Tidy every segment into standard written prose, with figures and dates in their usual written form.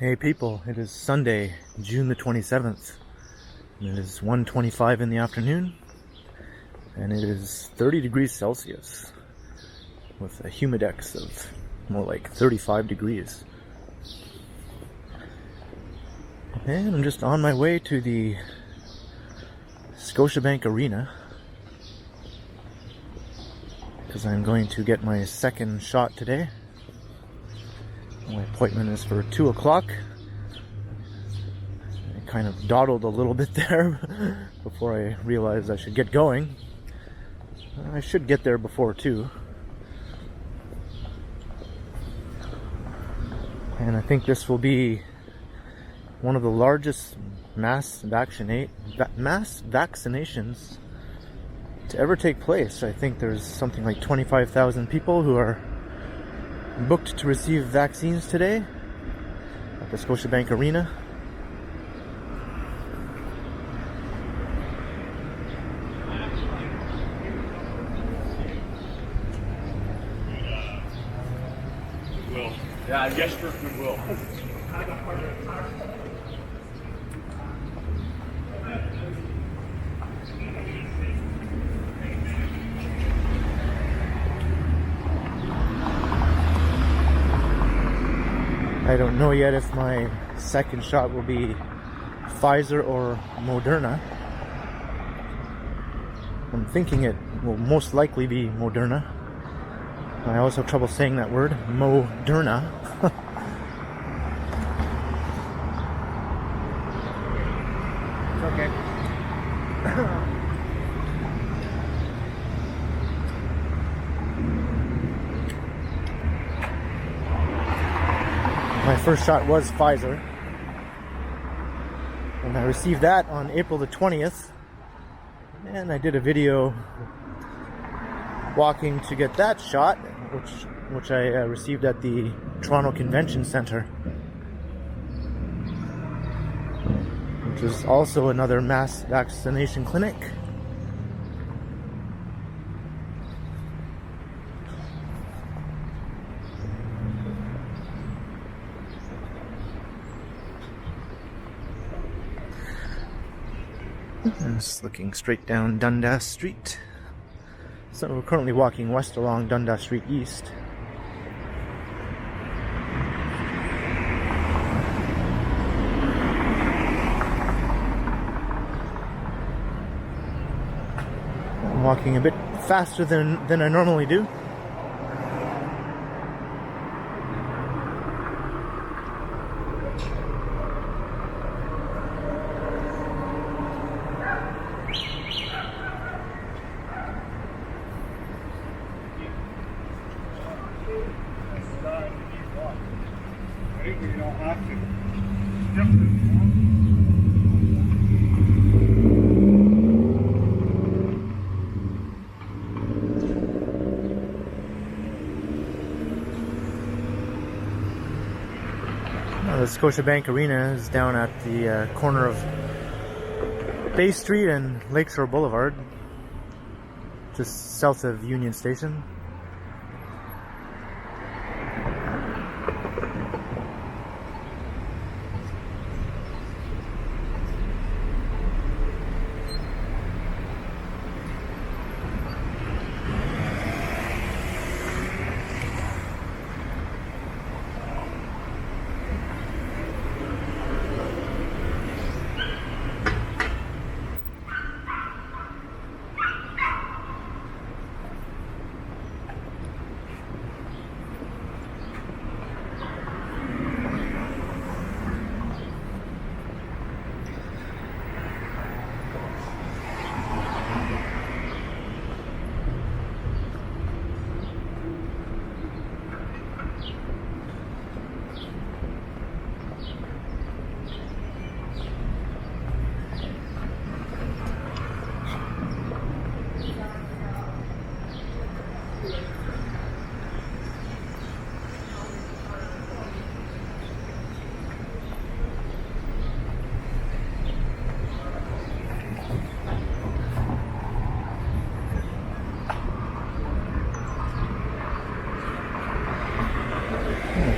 Hey people, it is Sunday, June the 27th, and it is 1:25 in the afternoon, and it is 30 degrees Celsius, with a humidex of more like 35 degrees. And I'm just on my way to the Scotiabank Arena, because I'm going to get my second shot today. My appointment is for 2 o'clock. I kind of dawdled a little bit there before I realized I should get going. I should get there before 2. And I think this will be one of the largest mass vaccinations to ever take place. I think there's something like 25,000 people who are booked to receive vaccines today at the Scotiabank Arena. Goodwill. Yeah, yes for goodwill. I don't know yet if my second shot will be Pfizer or Moderna. I'm thinking it will most likely be Moderna. I always have trouble saying that word, Moderna. It's okay. My first shot was Pfizer, and I received that on April the 20th, and I did a video walking to get that shot, which I received at the Toronto Convention Centre, which is also another mass vaccination clinic. I'm just looking straight down Dundas Street. So we're currently walking west along Dundas Street East. I'm walking a bit faster than I normally do. You don't have to. The Scotiabank Arena is down at the corner of Bay Street and Lake Shore Blvd, just south of Union Station.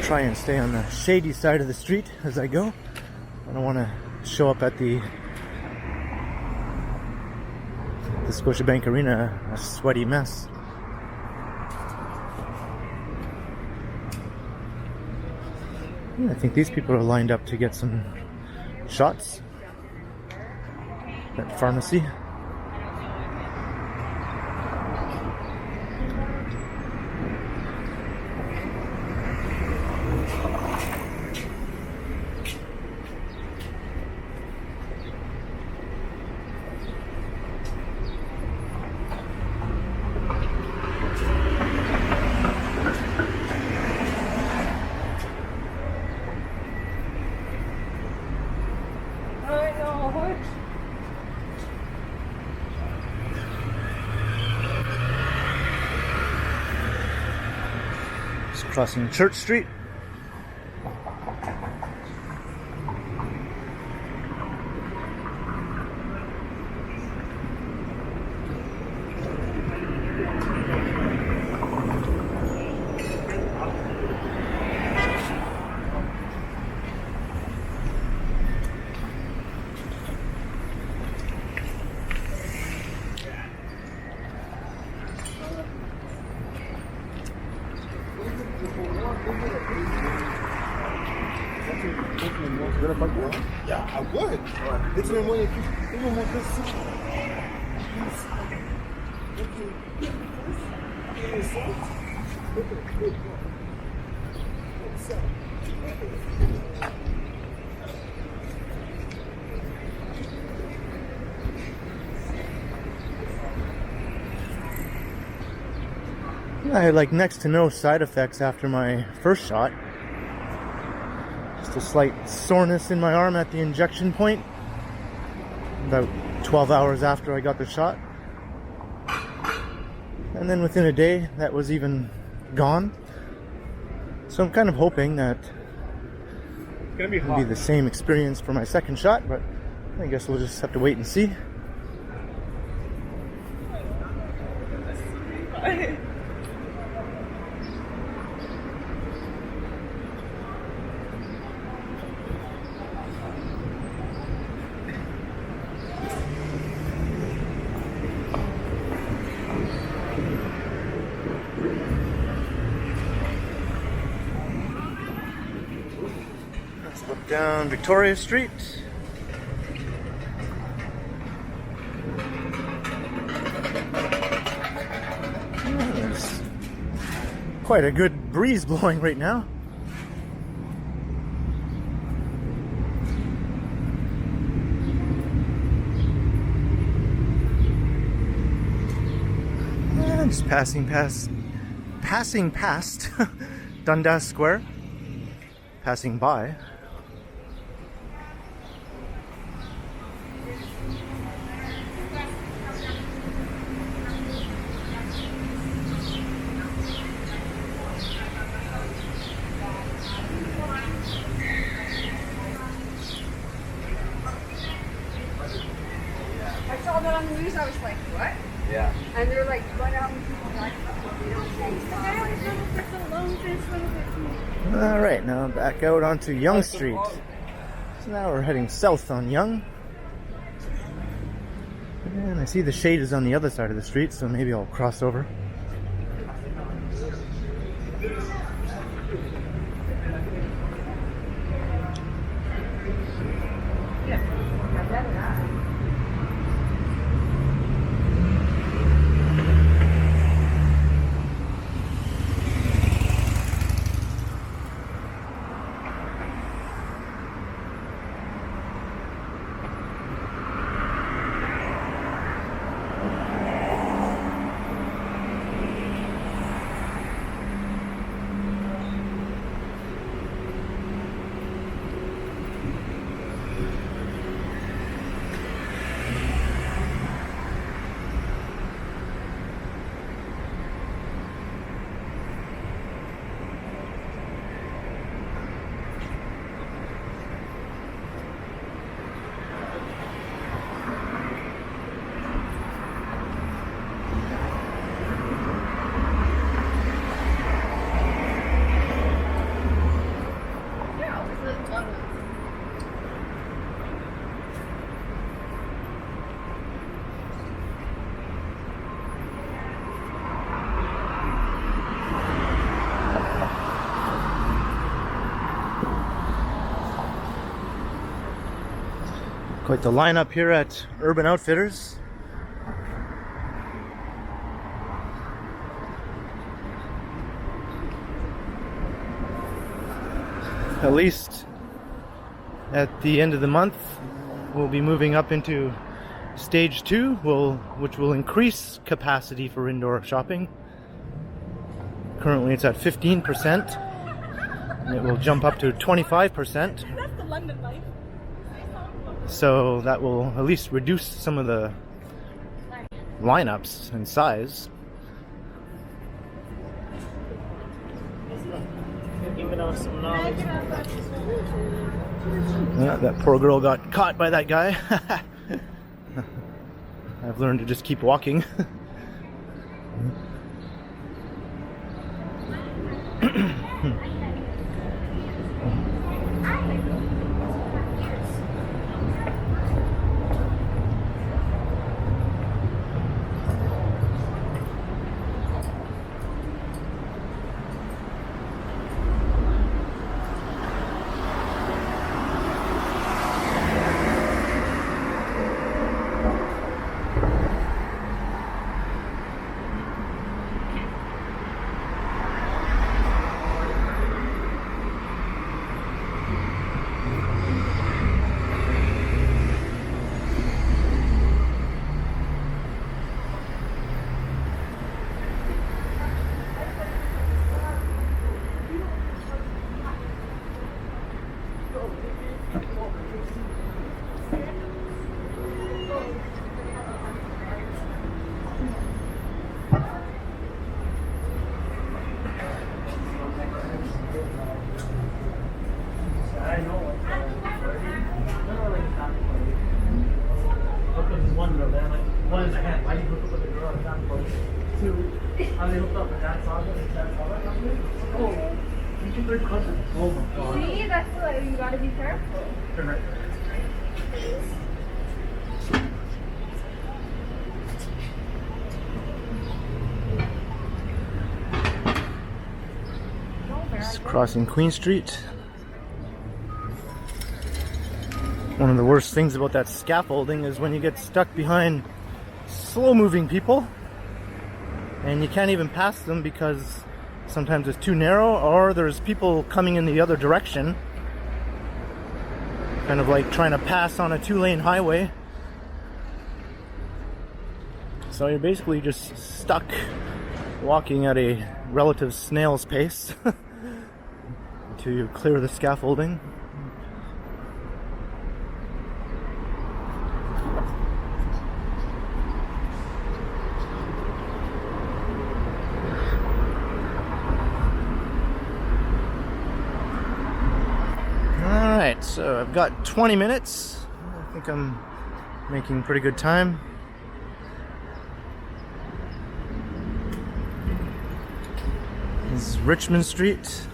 try and stay on the shady side of the street as I go. I don't want to show up at the Scotiabank Arena a sweaty mess. Yeah, I think these people are lined up to get some shots at pharmacy. Crossing Church Street. Yeah, I would. It's been one I had like next to no side effects after my first shot. Just a slight soreness in my arm at the injection point about 12 hours after I got the shot. And then within a day, that was even gone. So I'm kind of hoping that it'll be the same experience for my second shot, but I guess we'll just have to wait and see. Let's look down Victoria Street. There's quite a good breeze blowing right now. And just passing past Dundas Square. Passing by. I saw that on the news, I was like, what? Yeah. And they're like, what happened to people like, Alright, now back out onto Yonge Street. So now we're heading south on Yonge. And I see the shade is on the other side of the street, so maybe I'll cross over. Quite the lineup here at Urban Outfitters. At least at the end of the month, we'll be moving up into stage 2, which will increase capacity for indoor shopping. Currently it's at 15%, and it will jump up to 25%. That's the London life. So that will at least reduce some of the lineups and size. Yeah, that poor girl got caught by that guy. I've learned to just keep walking. See, that's what you gotta be careful. Just crossing Queen Street. One of the worst things about that scaffolding is when you get stuck behind slow-moving people and you can't even pass them because sometimes it's too narrow, or there's people coming in the other direction, kind of like trying to pass on a 2-lane highway. So you're basically just stuck walking at a relative snail's pace until you clear the scaffolding. Alright, so I've got 20 minutes. I think I'm making pretty good time. This is Richmond Street.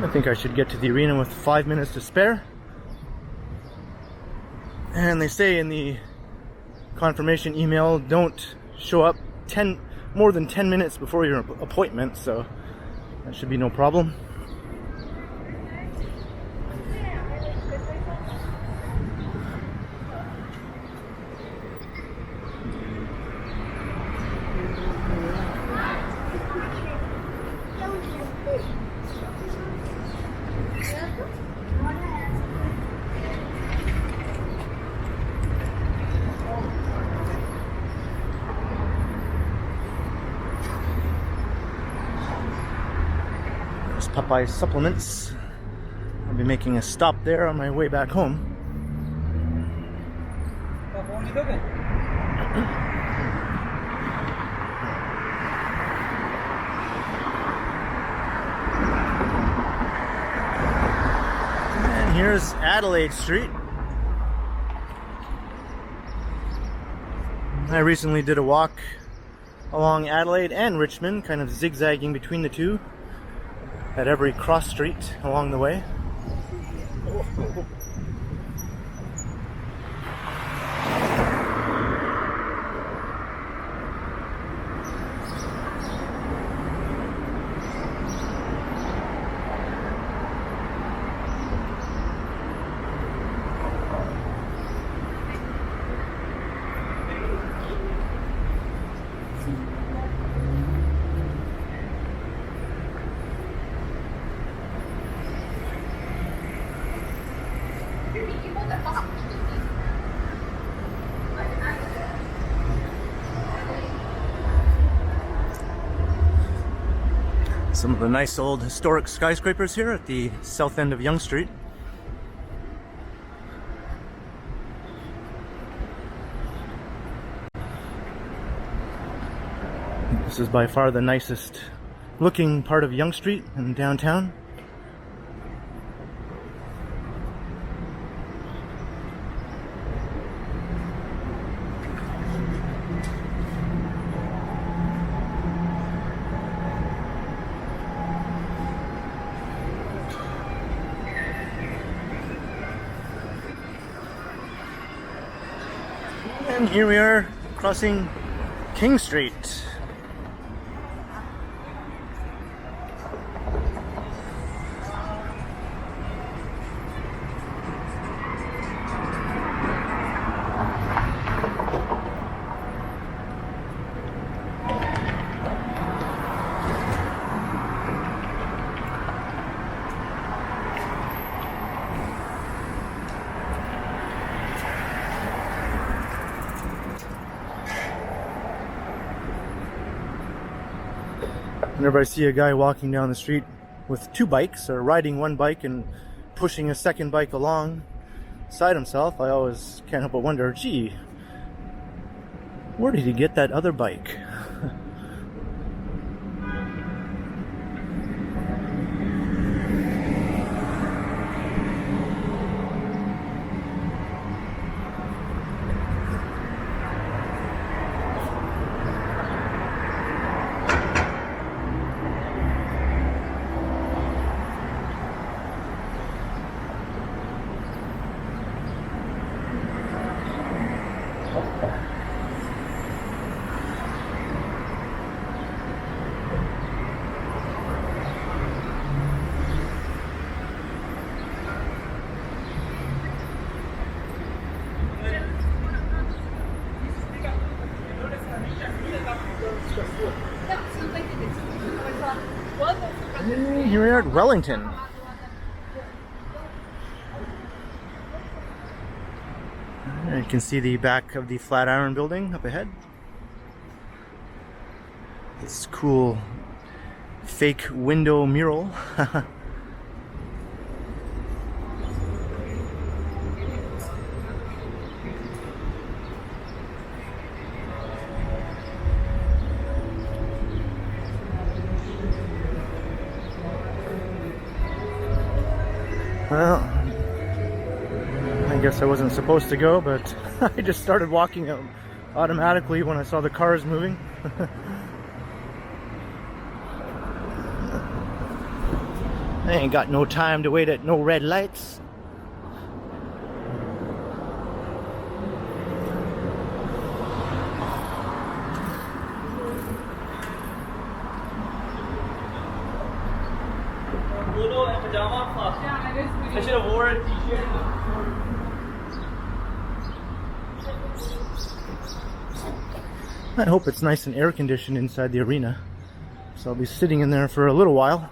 I think I should get to the arena with 5 minutes to spare. And they say in the confirmation email, don't show up more than 10 minutes before your appointment, so that should be no problem. Popeye Supplements. I'll be making a stop there on my way back home. And here's Adelaide Street. I recently did a walk along Adelaide and Richmond, kind of zigzagging between the two at every cross street along the way. Some of the nice old historic skyscrapers here at the south end of Yonge Street. This is by far the nicest looking part of Yonge Street in downtown. And here we are crossing King Street. Whenever I see a guy walking down the street with two bikes, or riding one bike and pushing a second bike alongside himself, I always can't help but wonder, gee, where did he get that other bike? Here we are at Wellington. You can see the back of the Flatiron building up ahead. This cool fake window mural. Well, I guess I wasn't supposed to go, but I just started walking automatically when I saw the cars moving. I ain't got no time to wait at no red lights. I should have worn a t-shirt. I hope it's nice and air conditioned inside the arena, so I'll be sitting in there for a little while.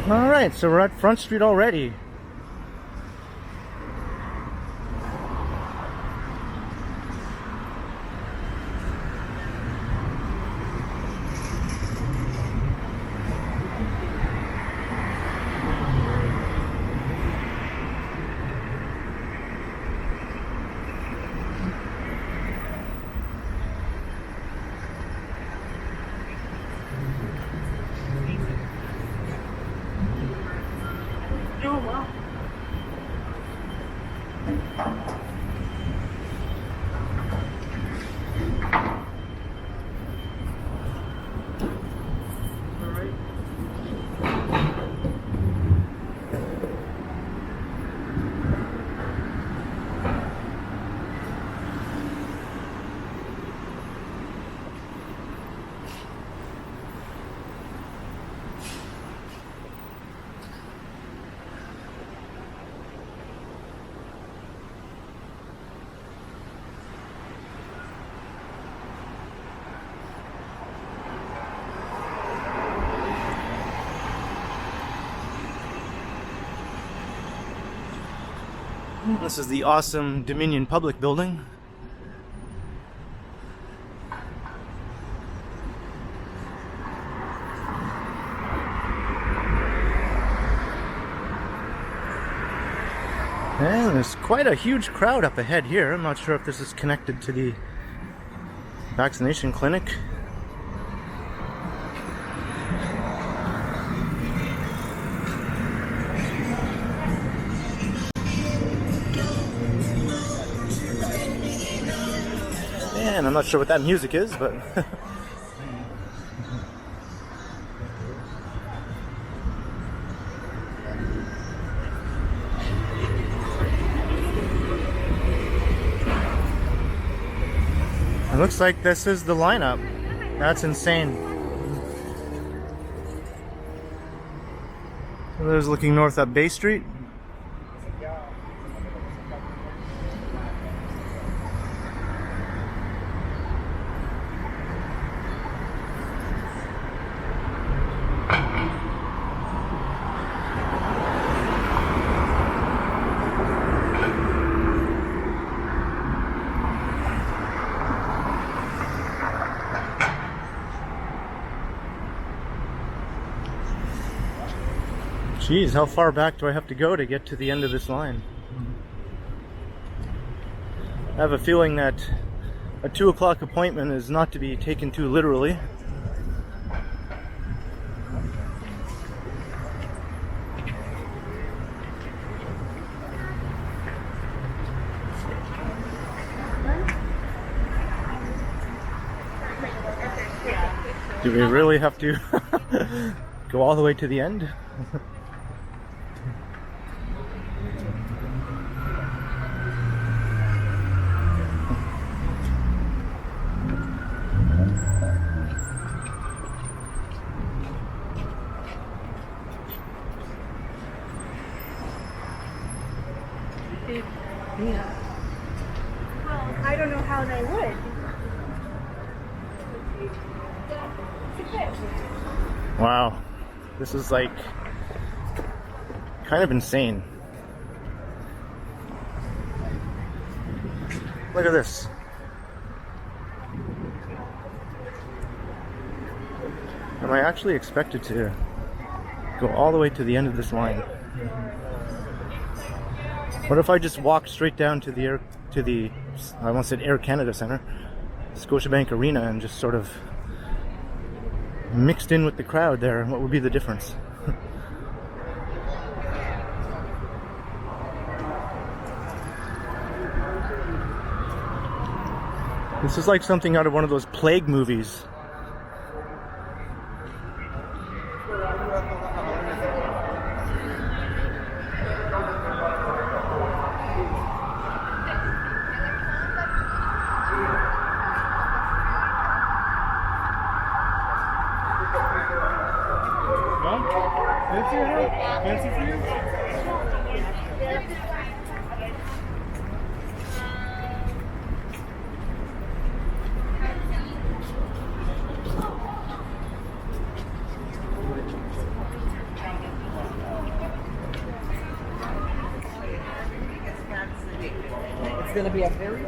Alright, so we're at Front Street already. This is the awesome Dominion Public Building. And there's quite a huge crowd up ahead here. I'm not sure if this is connected to the vaccination clinic. And I'm not sure what that music is, but it looks like this is the lineup. That's insane. So there's looking north up Bay Street. Geez, how far back do I have to go to get to the end of this line? I have a feeling that a 2 o'clock appointment is not to be taken too literally. Do we really have to go all the way to the end? Yeah. Well, I don't know how they would. Wow, this is like kind of insane. Look at this. Am I actually expected to go all the way to the end of this line? What if I just walked straight down to the I almost said Air Canada Centre, Scotiabank Arena, and just sort of mixed in with the crowd there? What would be the difference? This is like something out of one of those plague movies. Fancy for you? It's going to be a very...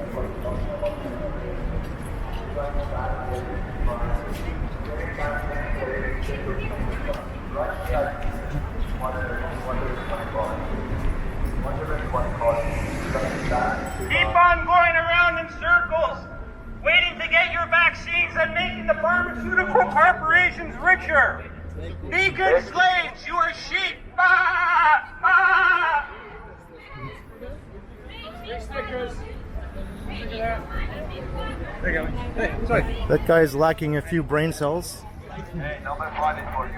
Keep on going around in circles, waiting to get your vaccines and making the pharmaceutical corporations richer. Be good slaves, you are sheep. Ah! Ah! Free stickers. Look at that. There you go. Hey, sorry. That guy's lacking a few brain cells. Hey, number 5 is for you.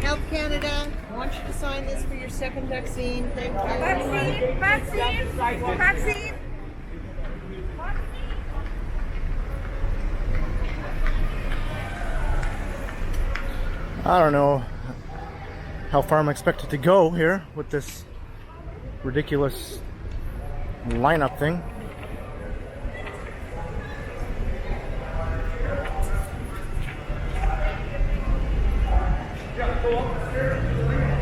Health Canada, I want you to sign this for your second vaccine. Thank you. Vaccine. I don't know how far I'm expected to go here with this ridiculous lineup thing. Yeah, go up the stairs.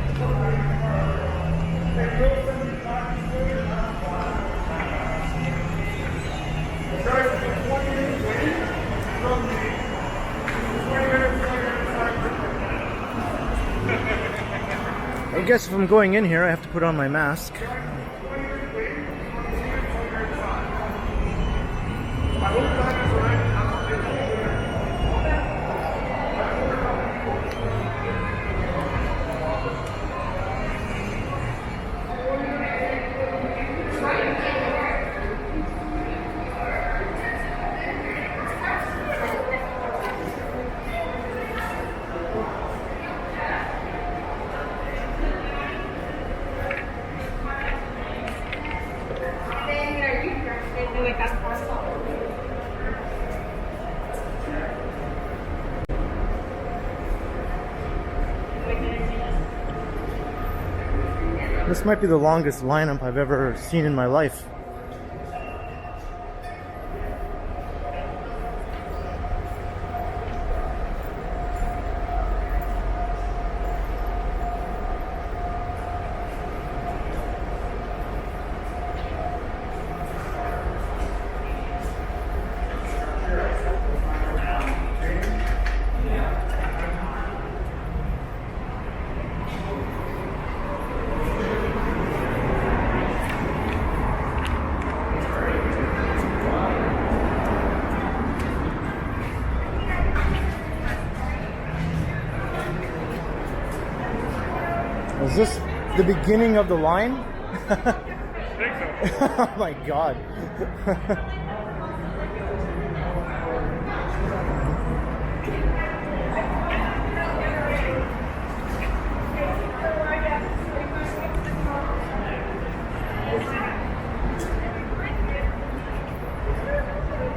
guess if I'm going in here, I have to put on my mask. This might be the longest lineup I've ever seen in my life. Is this the beginning of the line? I think so. Oh my god.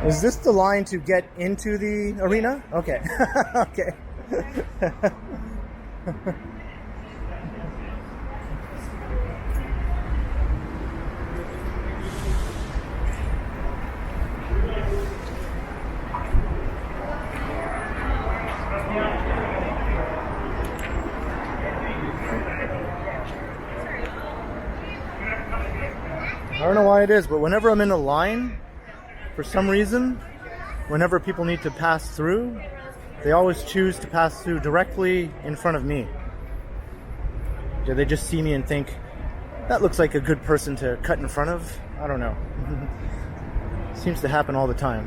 Is this the line to get into the arena? Okay. Okay. I don't know why it is, but whenever I'm in a line, for some reason, whenever people need to pass through, they always choose to pass through directly in front of me. Yeah, they just see me and think, that looks like a good person to cut in front of. I don't know. Seems to happen all the time.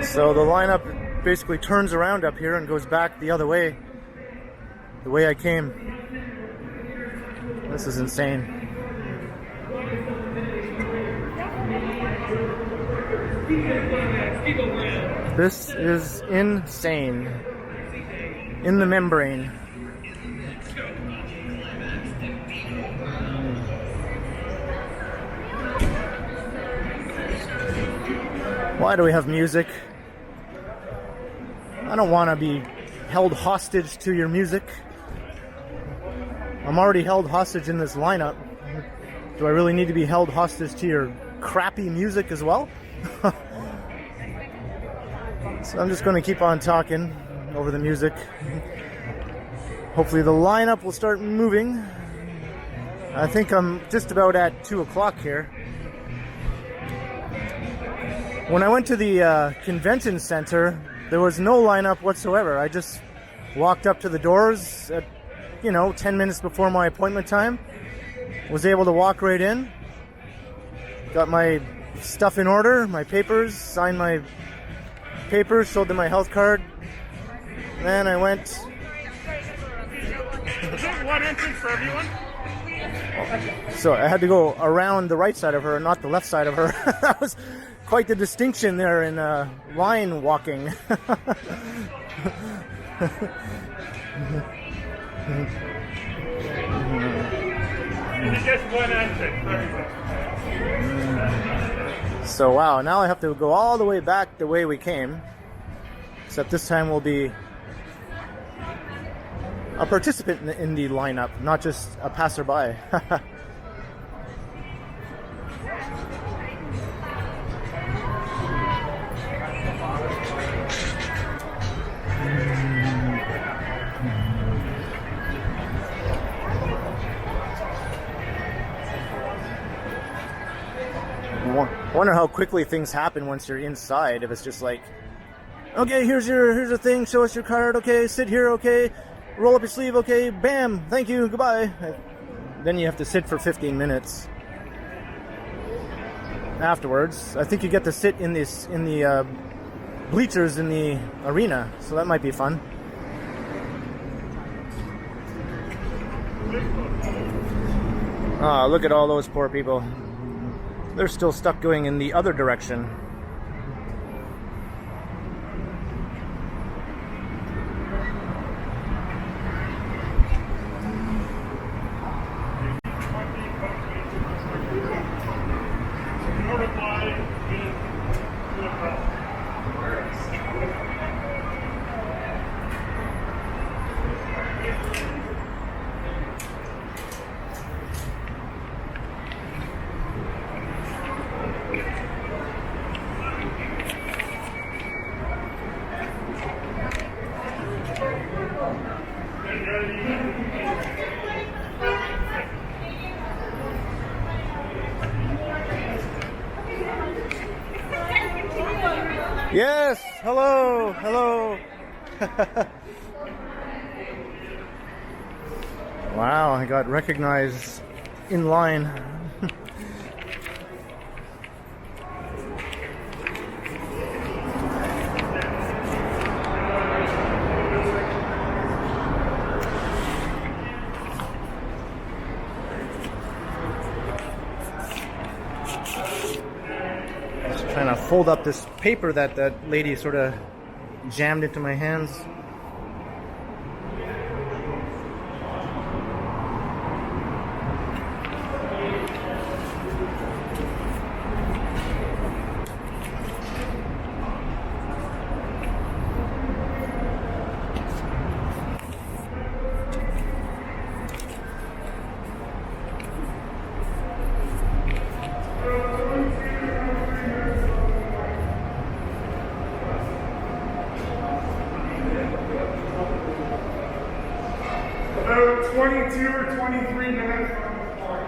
So the lineup basically turns around up here and goes back the other way, the way I came. This is insane. This is insane. In the membrane. Why do we have music? I don't want to be held hostage to your music. I'm already held hostage in this lineup. Do I really need to be held hostage to your crappy music as well? So I'm just going to keep on talking over the music. Hopefully the lineup will start moving. I think I'm just about at 2 o'clock here. When I went to the convention center, there was no lineup whatsoever. I just walked up to the doors at, 10 minutes before my appointment time. Was able to walk right in. Got my stuff in order, my papers, signed my papers, showed them my health card. Then I went. Is there one entrance for everyone? So I had to go around the right side of her, not the left side of her. That was quite the distinction there in line walking. It's just one entrance for everyone. So wow, now I have to go all the way back the way we came. except this time we'll be a participant in the lineup, not just a passerby. I wonder how quickly things happen once you're inside. If it's just like, okay, here's a thing, show us your card, okay, sit here, okay, roll up your sleeve, okay, bam, thank you, goodbye. Then you have to sit for 15 minutes afterwards. I think you get to sit in the bleachers in the arena, so that might be fun. Ah, look at all those poor people. They're still stuck going in the other direction. Yes, hello, hello. Wow, I got recognized in line. Trying to fold up this paper that lady sort of jammed into my hands. About 22 or 23 minutes from the park.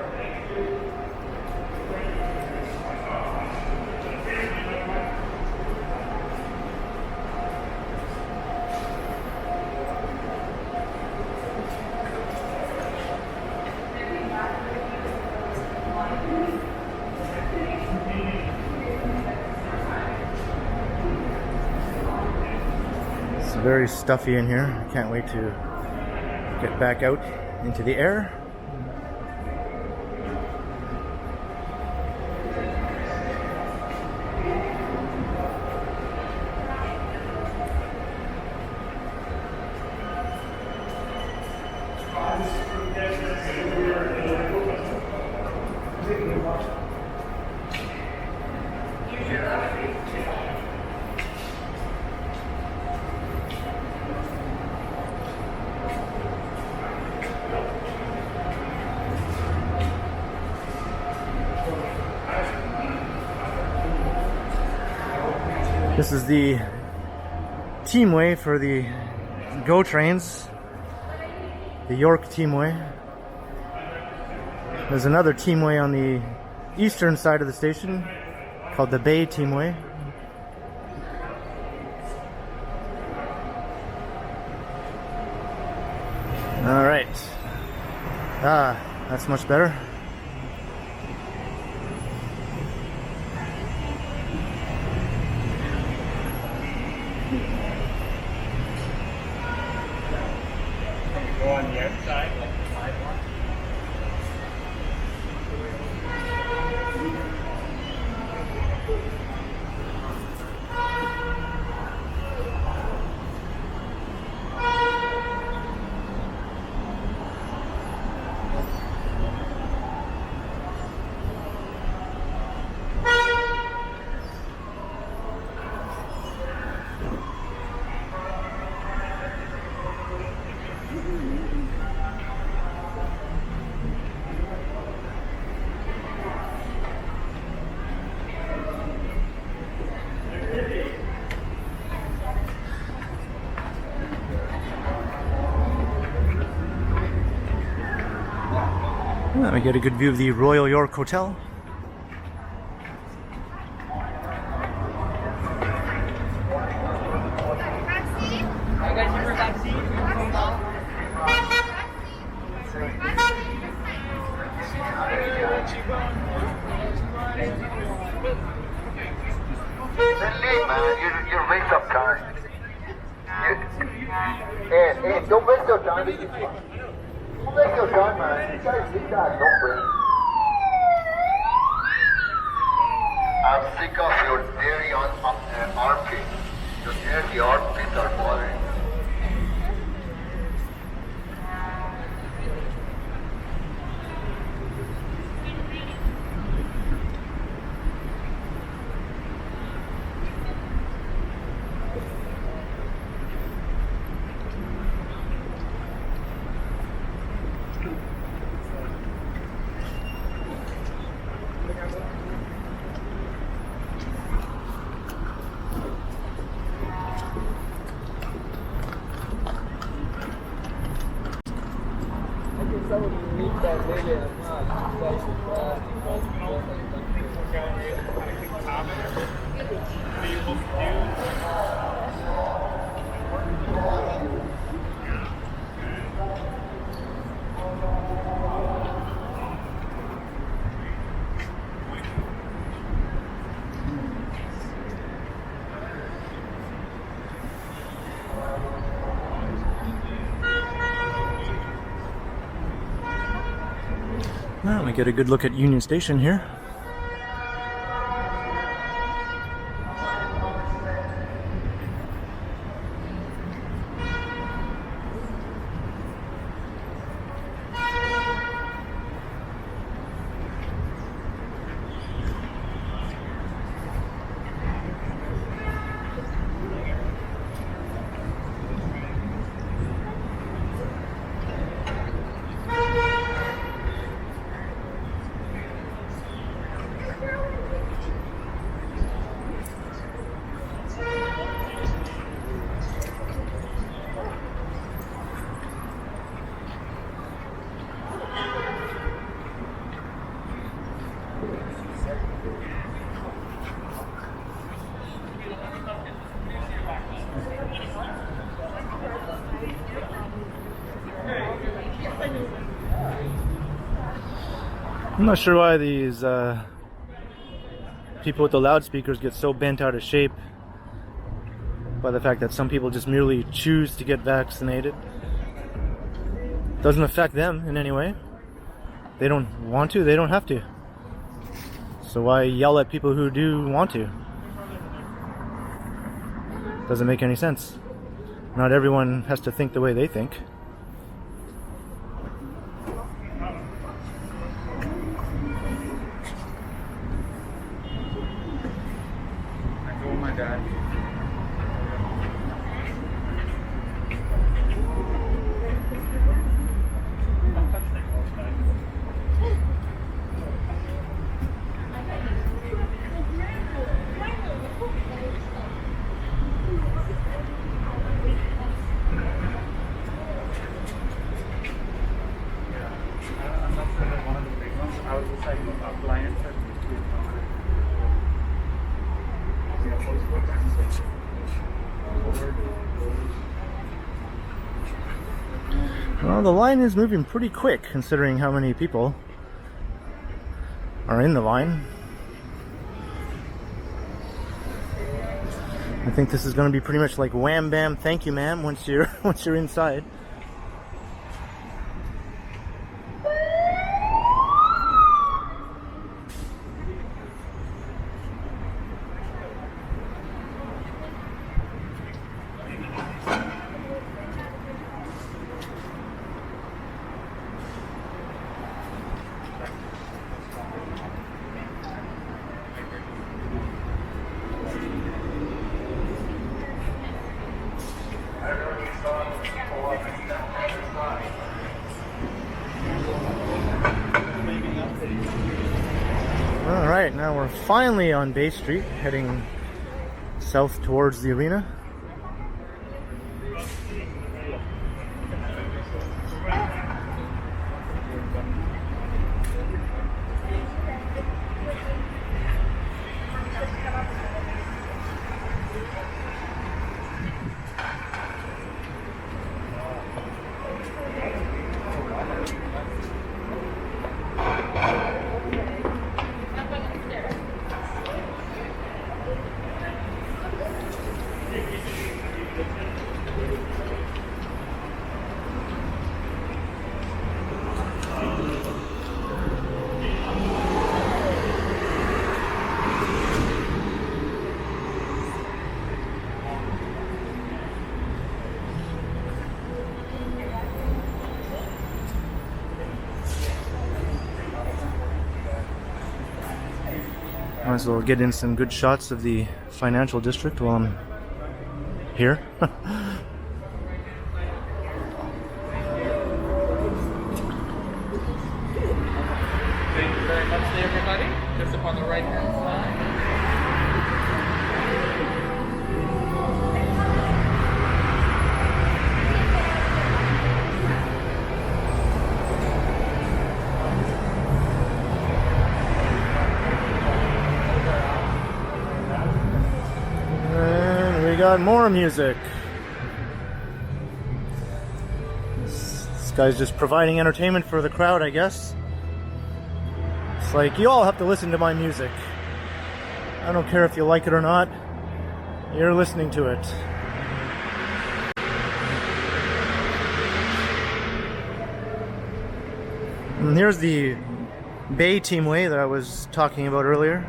It's very stuffy in here. I can't wait to get back out into the air. This is the teamway for the GO trains, the York teamway. There's another teamway on the eastern side of the station called the Bay Teamway. All right. That's much better. Go on the outside, like the sidewalk. Let me get a good view of the Royal York Hotel. You're waste of time. Hey, don't waste your time. Don't waste your time, man. You guys need that, don't bring. I'm sick of your dairy armpit. Your dairy armpits are bothering me. Well, let me get a good look at Union Station here. I'm not sure why these people with the loudspeakers get so bent out of shape by the fact that some people just merely choose to get vaccinated. Doesn't affect them in any way. They don't want to, they don't have to. So why yell at people who do want to? Doesn't make any sense. Not everyone has to think the way they think. Well, the line is moving pretty quick considering how many people are in the line. I think this is going to be pretty much like wham bam thank you ma'am once you're inside. Alright, now we're finally on Bay Street, heading south towards the arena. Might as well get in some good shots of the financial district while I'm here. Thank you very much to everybody. Just up on the right hand side. And we got more music. This guy's just providing entertainment for the crowd, I guess. It's like, you all have to listen to my music. I don't care if you like it or not. You're listening to it. And here's the Bay Teamway that I was talking about earlier.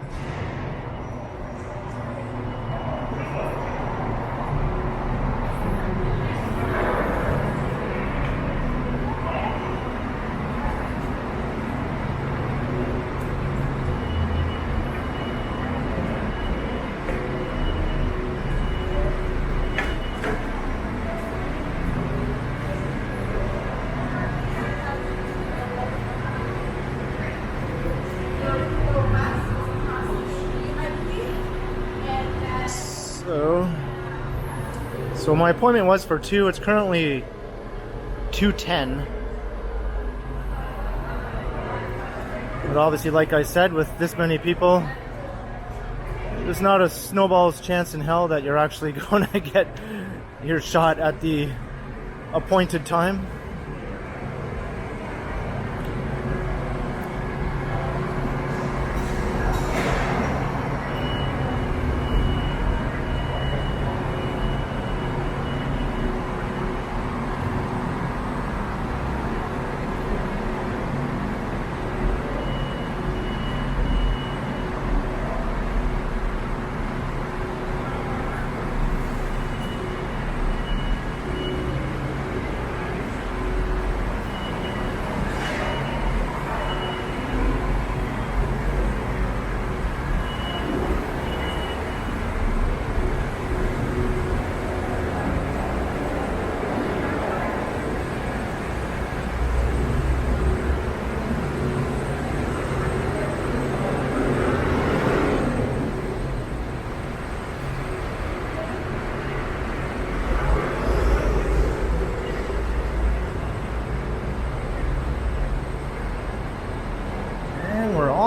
So my appointment was for 2. It's currently 2:10. But obviously, like I said, with this many people, there's not a snowball's chance in hell that you're actually going to get your shot at the appointed time.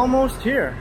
Almost here.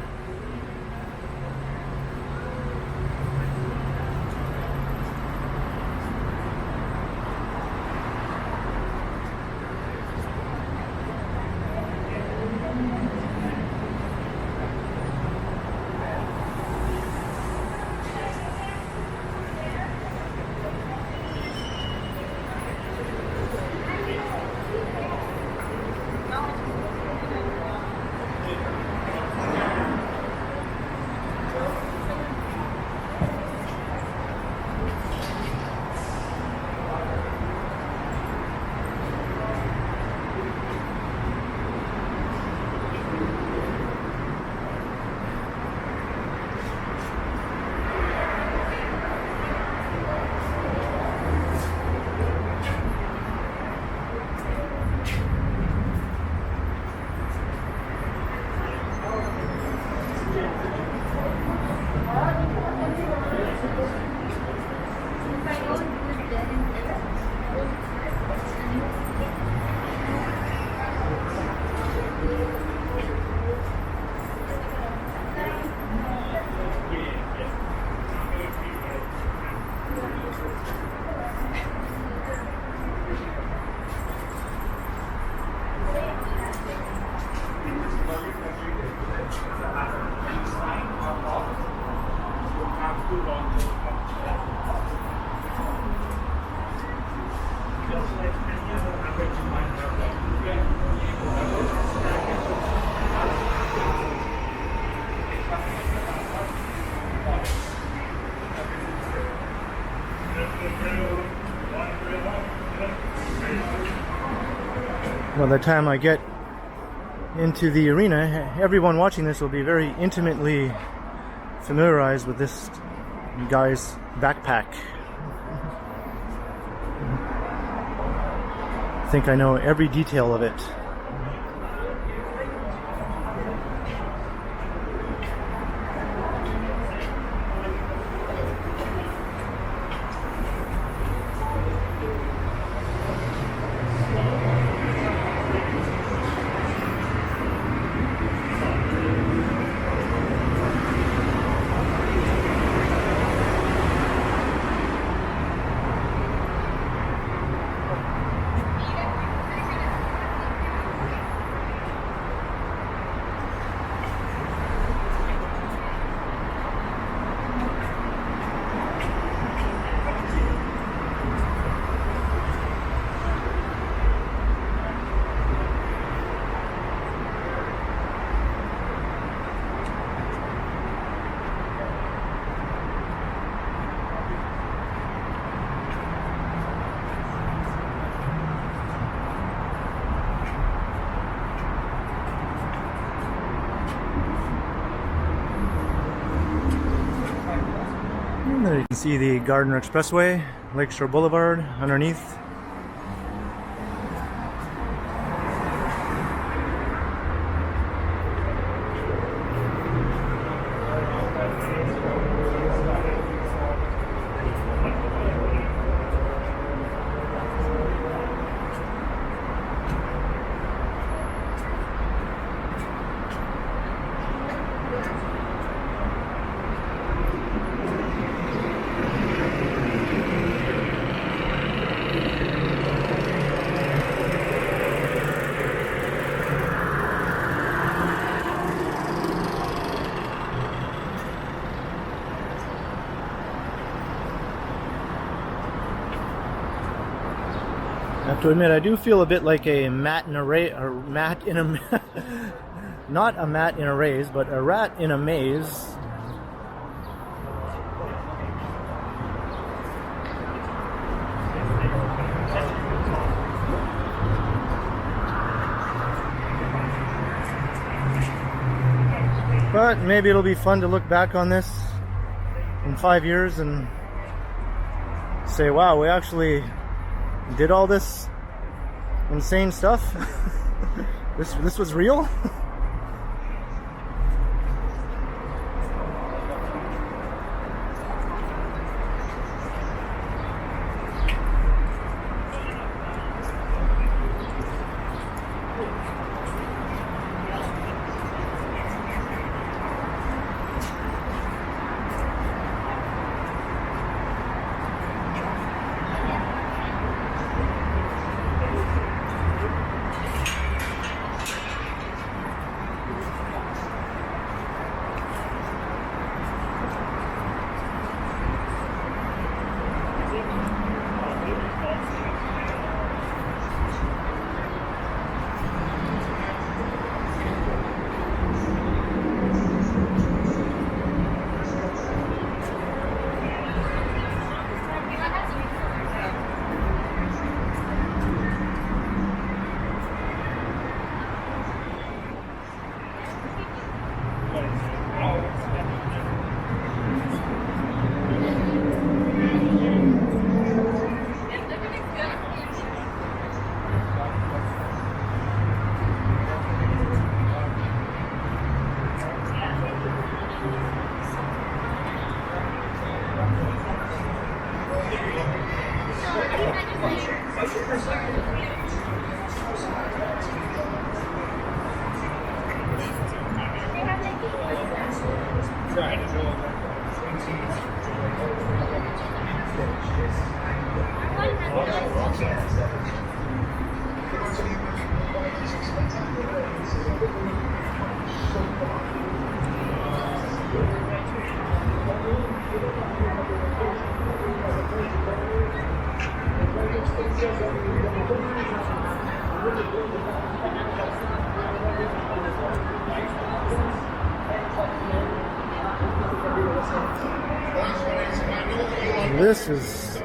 By the time I get into the arena, everyone watching this will be very intimately familiarized with this guy's backpack. I think I know every detail of it. And there you can see the Gardner Expressway, Lake Shore Boulevard underneath. I have to admit, I do feel a bit like a mat in a not a mat in a race, but a rat in a maze. But maybe it'll be fun to look back on this in 5 years and say, wow, we actually did all this insane stuff. This was real.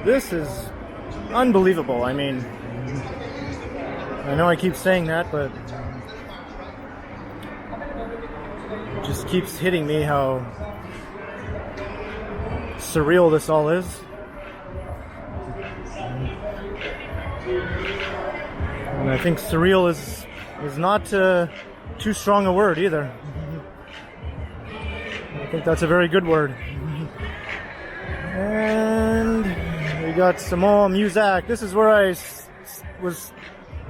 This is unbelievable. I mean, I know I keep saying that, but it just keeps hitting me how surreal this all is. And I think surreal is not too strong a word either. I think that's a very good word. And we got some more music. This is where I was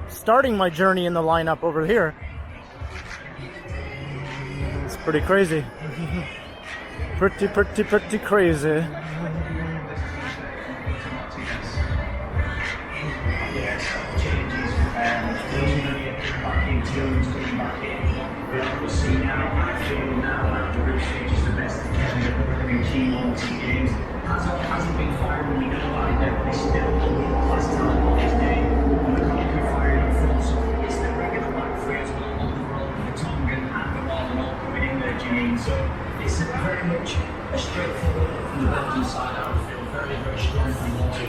starting my journey in the lineup over here. It's pretty crazy. Pretty crazy. Hasn't been fired when we know about it, they still plus time on his name. And the car can fire in front, so it's the regular back three as well on the road with the tongue and the ball and all coming in there, Janine. So it's very much a straightforward from the Belgian side outfield, very, very strong from all to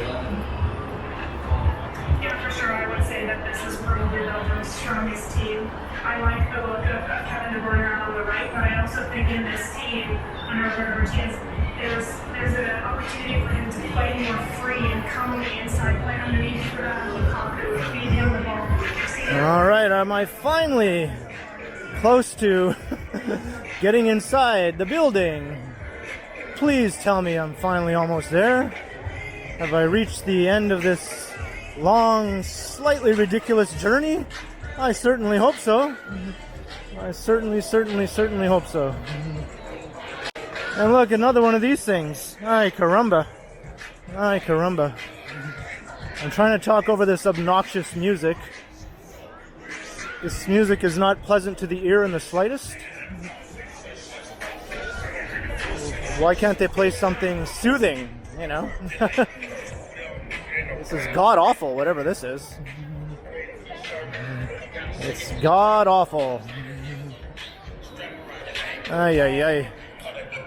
Yeah, for sure. I would say that this is probably Belgium's strongest team. I like the look of Kevin De Bruyne on the right, but I also think in this team, under Roberto Martinez, there's an opportunity for him to play more free and come on the inside, play underneath Lukaku, feed him the ball. All right, am I finally close to getting inside the building? Please tell me I'm finally almost there. Have I reached the end of this long, slightly ridiculous journey? I certainly hope so. I certainly hope so. And look, another one of these things. Ay caramba. Ay caramba. I'm trying to talk over this obnoxious music. This music is not pleasant to the ear in the slightest. Why can't they play something soothing, you know? This is god-awful, whatever this is. It's god-awful. Ay, ay, ay.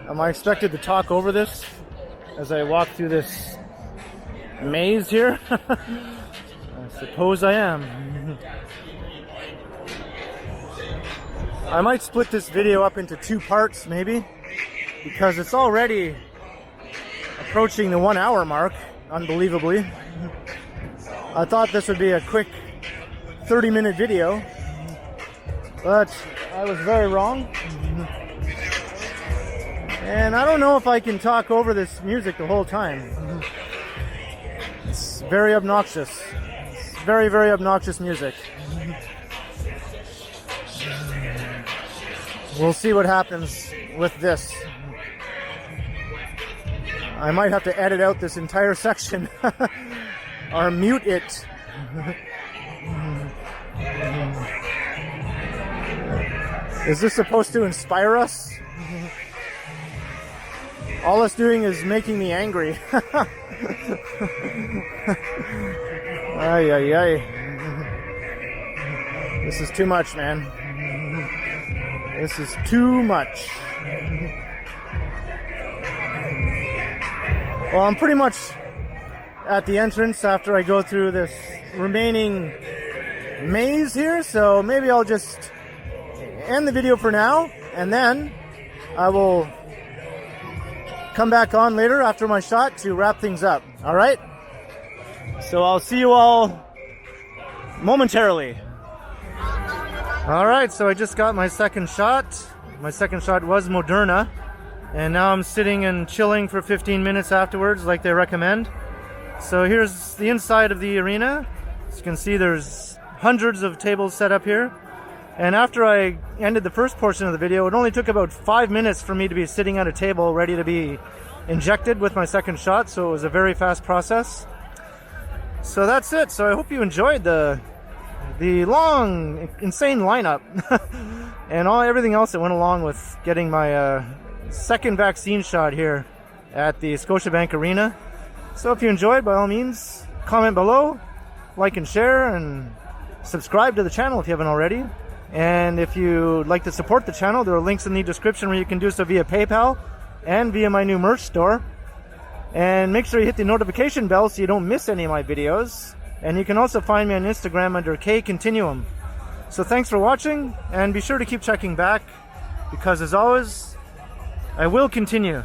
Am I expected to talk over this as I walk through this maze here? I suppose I am. I might split this video up into 2 parts, maybe, because it's already approaching the 1 hour mark, unbelievably. I thought this would be a quick 30-minute video, but I was very wrong. And I don't know if I can talk over this music the whole time. It's very obnoxious. It's very, very obnoxious music. We'll see what happens with this. I might have to edit out this entire section or mute it. Is this supposed to inspire us? All it's doing is making me angry. Ay, ay, ay. This is too much, man. This is too much. Well, I'm pretty much at the entrance after I go through this remaining maze here, so maybe I'll just end the video for now, and then I will come back on later after my shot to wrap things up. All right? So I'll see you all momentarily. All right, so I just got my second shot. My second shot was Moderna, and now I'm sitting and chilling for 15 minutes afterwards like they recommend. So here's the inside of the arena. As you can see, there's hundreds of tables set up here. And after I ended the first portion of the video, it only took about 5 minutes for me to be sitting at a table ready to be injected with my second shot, so it was a very fast process. So that's it. So I hope you enjoyed the long, insane lineup and everything else that went along with getting my second vaccine shot here at the Scotiabank Arena. So if you enjoyed, by all means, comment below, like and share, and subscribe to the channel if you haven't already. And if you'd like to support the channel, there are links in the description where you can do so via PayPal and via my new merch store. And make sure you hit the notification bell so you don't miss any of my videos. And you can also find me on Instagram under KContinuum. So thanks for watching, and be sure to keep checking back, because as always, I will continue.